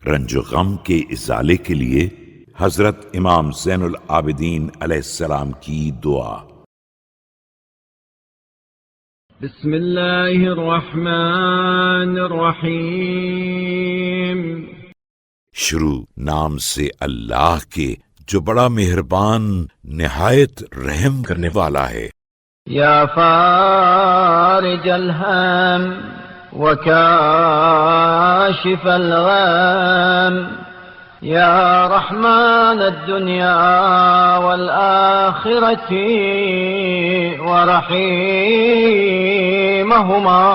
رنج و غم کے ازالے کے لیے حضرت امام زین العابدین علیہ السلام کی دعا۔ بسم اللہ الرحمن الرحیم۔ شروع نام سے اللہ کے جو بڑا مہربان نہایت رحم کرنے والا ہے۔ یا فارج الہم وکاشف الغم یا رحمن الدنیا والآخرة ورحیمہما۔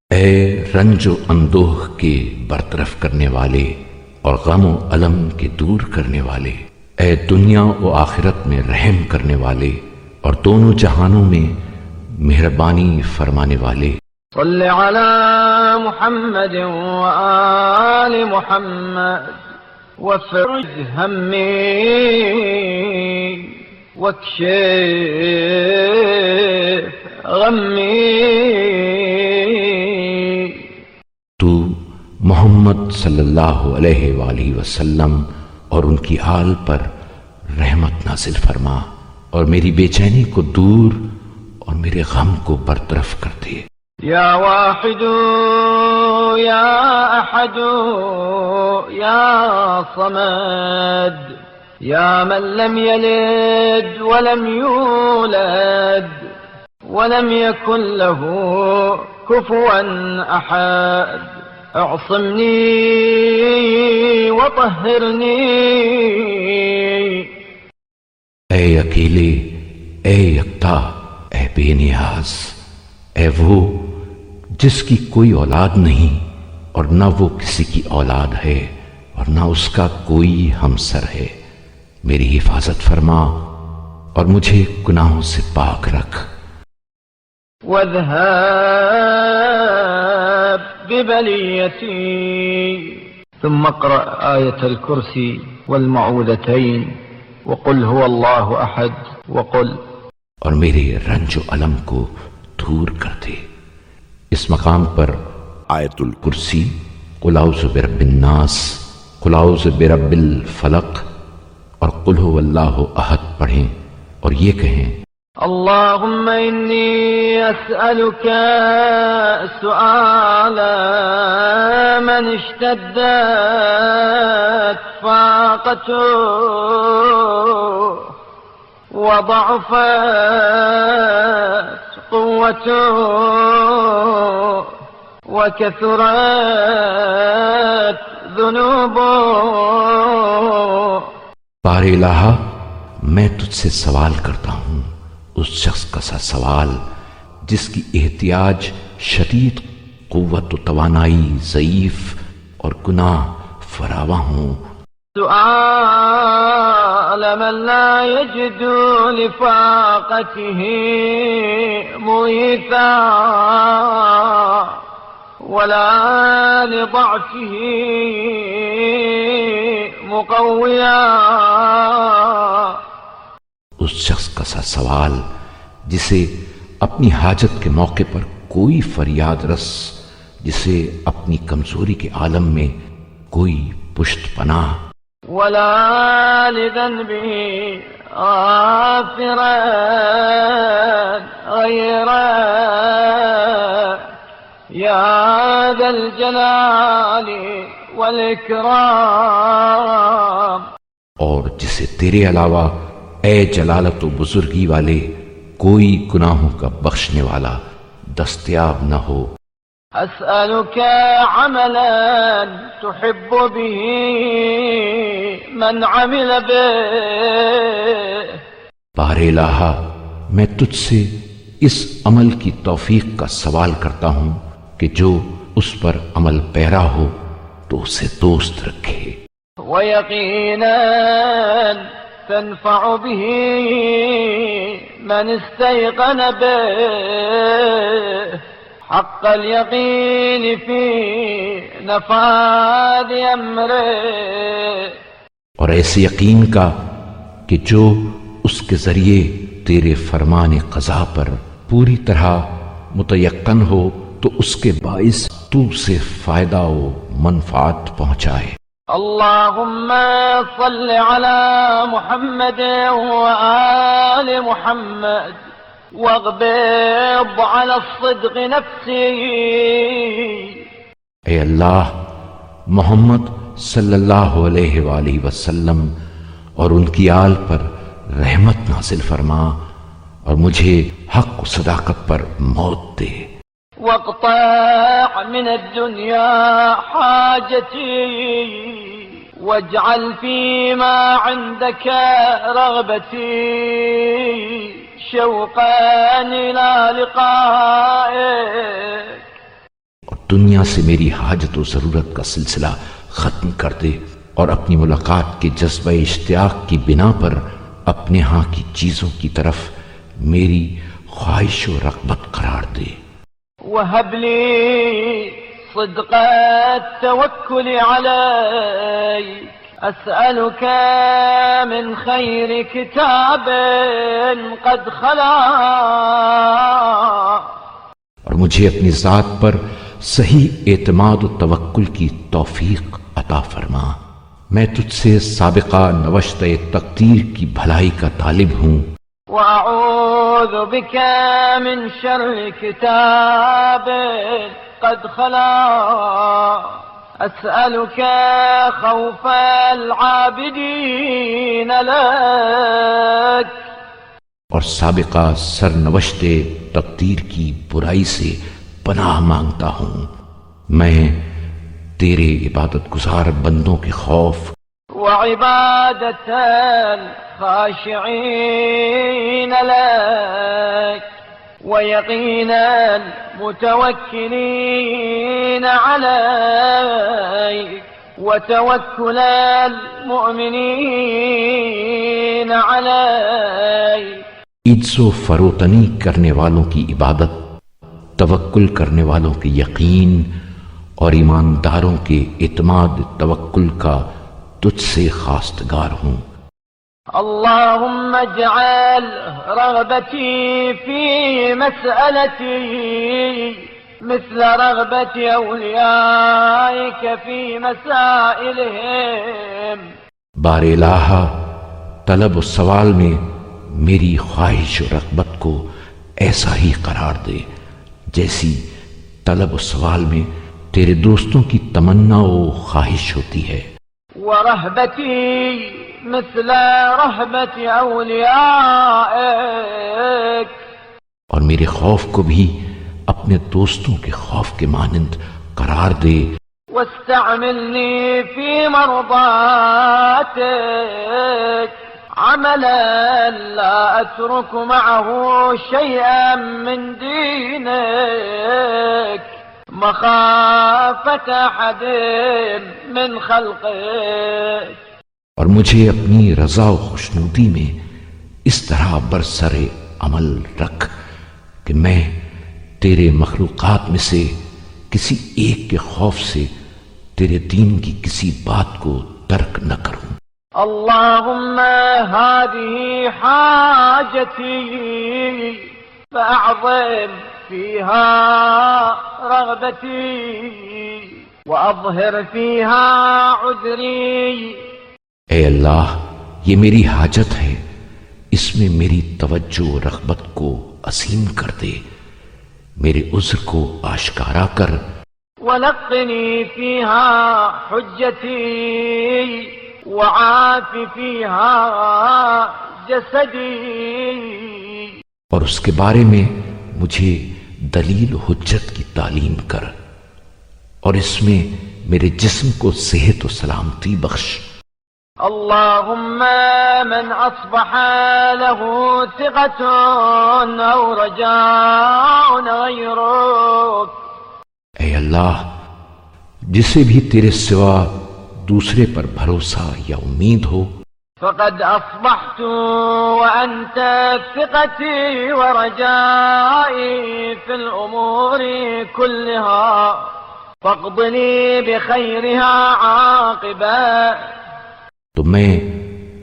اے رنج و اندوہ کے برطرف کرنے والے اور غم و الم کے دور کرنے والے، اے دنیا و آخرت میں رحم کرنے والے اور دونوں جہانوں میں مہربانی فرمانے والے۔ صل علی محمد وآل محمد وفرج ہمی واکشف غمی۔ تو محمد صلی اللہ علیہ وآلہ وسلم اور ان کی آل پر رحمت نازل فرما اور میری بے چینی کو دور اور میرے غم کو برطرف کر دے۔ یا واحد یا احد یا صمد یا من لم یلد ولم یولد ولم یکن له کفوا احد، اعصمنی وطہرنی۔ اے اکیلے، اے یکتا، اے بے نیاز، اے وہ جس کی کوئی اولاد نہیں اور نہ وہ کسی کی اولاد ہے اور نہ اس کا کوئی ہمسر ہے، میری حفاظت فرما اور مجھے گناہوں سے پاک رکھ۔ واذهب ببليتي ثم اقرأ آية الكرسي والمعوذتين وقل هو الله أحد وقل۔ اور میرے رنج و علم کو دور کر دے۔ اس مقام پر آیت الکرسی، قل اعوذ برب الناس، قل اعوذ برب الفلق اور قل هو اللہ احد پڑھیں اور یہ کہیں: اللهم إني أسألك سؤال من اشتدت فاقته وضعفت قوته وكثرت ذنوبه۔ بار الہ، میں تجھ سے سوال کرتا ہوں اس شخص کا سا سوال جس کی احتیاج شدید، قوت و توانائی ضعیف اور گناہ فراواں ہوں۔ سؤال من لا يجد لفاقته مغيثا ولا لضعفه مقویا۔ اس شخص کا سا سوال جسے اپنی حاجت کے موقع پر کوئی فریاد رس، جسے اپنی کمزوری کے عالم میں کوئی پشت پناہ، ولا لذنبه غافرا غيرا يا ذا الجلال والإكرام۔ اور جسے تیرے علاوہ اے جلالت و بزرگی والے کوئی گناہوں کا بخشنے والا دستیاب نہ ہو۔ أسألك عملا تحب به من عمل به۔ بار الہ، میں تجھ سے اس عمل کی توفیق کا سوال کرتا ہوں کہ جو اس پر عمل پیرا ہو تو اسے دوست رکھے۔ ويقينا تنفع به من استيقن به حق اليقين في نفاذ امره۔ اور ایسے یقین کا کہ جو اس کے ذریعے تیرے فرمان قضا پر پوری طرح متیقن ہو تو اس کے باعث تو سے فائدہ و منفعت پہنچائے۔ اللهم صل على محمد وآل محمد واغبض على الصدق نفسي۔ اے اللہ محمد صلی اللہ علیہ وآلہ وسلم اور ان کی آل پر رحمت نازل فرما اور مجھے حق و صداقت پر موت دے۔ واقطع من الدنيا حاجتي واجعل فيما عندك رغبتي شوقا إلى لقائك۔ اور دنیا سے میری حاجت و ضرورت کا سلسلہ ختم کر دے اور اپنی ملاقات کے جذبہ اشتیاق کی بنا پر اپنے ہاں کی چیزوں کی طرف میری خواہش و رغبت قرار دے۔ وهب لي صدق التوكل عليك أسألك من خير كتاب قد خلا۔ اور مجھے اپنی ذات پر صحیح اعتماد و توکل کی توفیق عطا فرما۔ میں تجھ سے سابقہ نوشتہ تقدیر کی بھلائی کا طالب ہوں۔ وأعوذ بك من شر كتاب قد خلا أسألك خوف العابدين لك۔ اور سابقہ سرنوشت تقدیر کی برائی سے پناہ مانگتا ہوں۔ میں تیرے عبادت گزار بندوں کے خوف وعبادة الخاشعين لك ويقينا المتوكلين عليك وتوكل المؤمنين عليك۔ عجز و فروتنی کرنے والوں کی عبادت، توکل کرنے والوں کے یقین اور ایمانداروں کے اعتماد توکل کا تجھ سے خواستگار ہوں۔ اللهم اجعل رغبتي في مسألتي مثل رغبة أوليائك في مسائلهم۔ بار الہ طلب و سوال میں میری خواہش و رغبت کو ایسا ہی قرار دے جیسی طلب و سوال میں تیرے دوستوں کی تمنا و خواہش ہوتی ہے۔ ورهبتي مثل رهبة أوليائك۔ اور میرے خوف کو بھی اپنے دوستوں کے خوف کے مانند قرار دے۔ واستعملني في مرضاتك عملا لا أترك معه شيئا من دينك مخافة أحد من خلقك۔ اور مجھے اپنی رضا و خوشنودی میں اس طرح برسر عمل رکھ کہ میں تیرے مخلوقات میں سے کسی ایک کے خوف سے تیرے دین کی کسی بات کو ترک نہ کروں۔ اللهم هذه حاجتي فأعظم فيها رغبتي وأظهر فيها عذري۔ اے اللہ یہ میری حاجت ہے، اس میں میری توجہ و رغبت کو عظیم کر دے، میرے عذر کو آشکارا کر۔ ولقني فيها حجتي وعاف فيها جسدي۔ اور اس کے بارے میں مجھے دلیل حجت کی تعلیم کر اور اس میں میرے جسم کو صحت و سلامتی بخش۔ اللهم من أصبح له ثقة أو رجاء غيرك۔ اے اللہ جسے بھی تیرے سوا دوسرے پر بھروسہ یا امید ہو، فقد أصبحت وأنت ثقتي ورجائي في الأمور كلها فاقضني بخيرها عاقبا۔ تو میں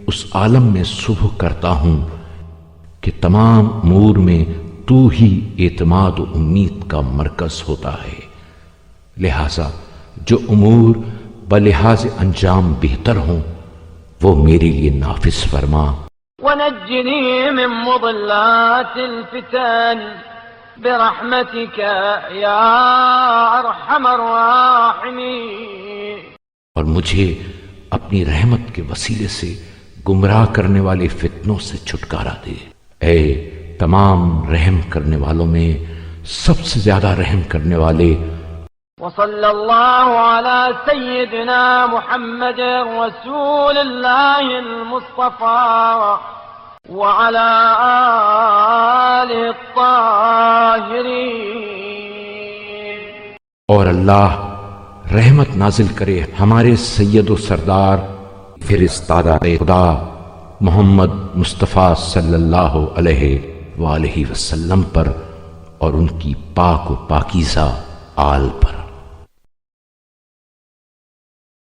اس عالم میں صبح کرتا ہوں کہ تمام امور میں تو ہی اعتماد و امید کا مرکز ہوتا ہے، لہذا جو امور بلحاظ انجام بہتر ہوں وہ میرے لیے نافذ فرما۔ ونجني من مضلات الفتن برحمتك يا أرحم الراحمين، اور مجھے اپنی رحمت کے وسیلے سے گمراہ کرنے والے فتنوں سے چھٹکارا دے۔ اے تمام رحم کرنے والوں میں سب سے زیادہ رحم کرنے والے۔ وصلى الله على سيدنا محمد رسول الله المصطفى وعلى آله الطاهرين۔ اور اللہ رحمت نازل کرے ہمارے سید و سردار فرستادہ خدا محمد مصطفیٰ صلی اللہ علیہ وآلہ وسلم پر اور ان کی پاک و پاکیزہ آل پر۔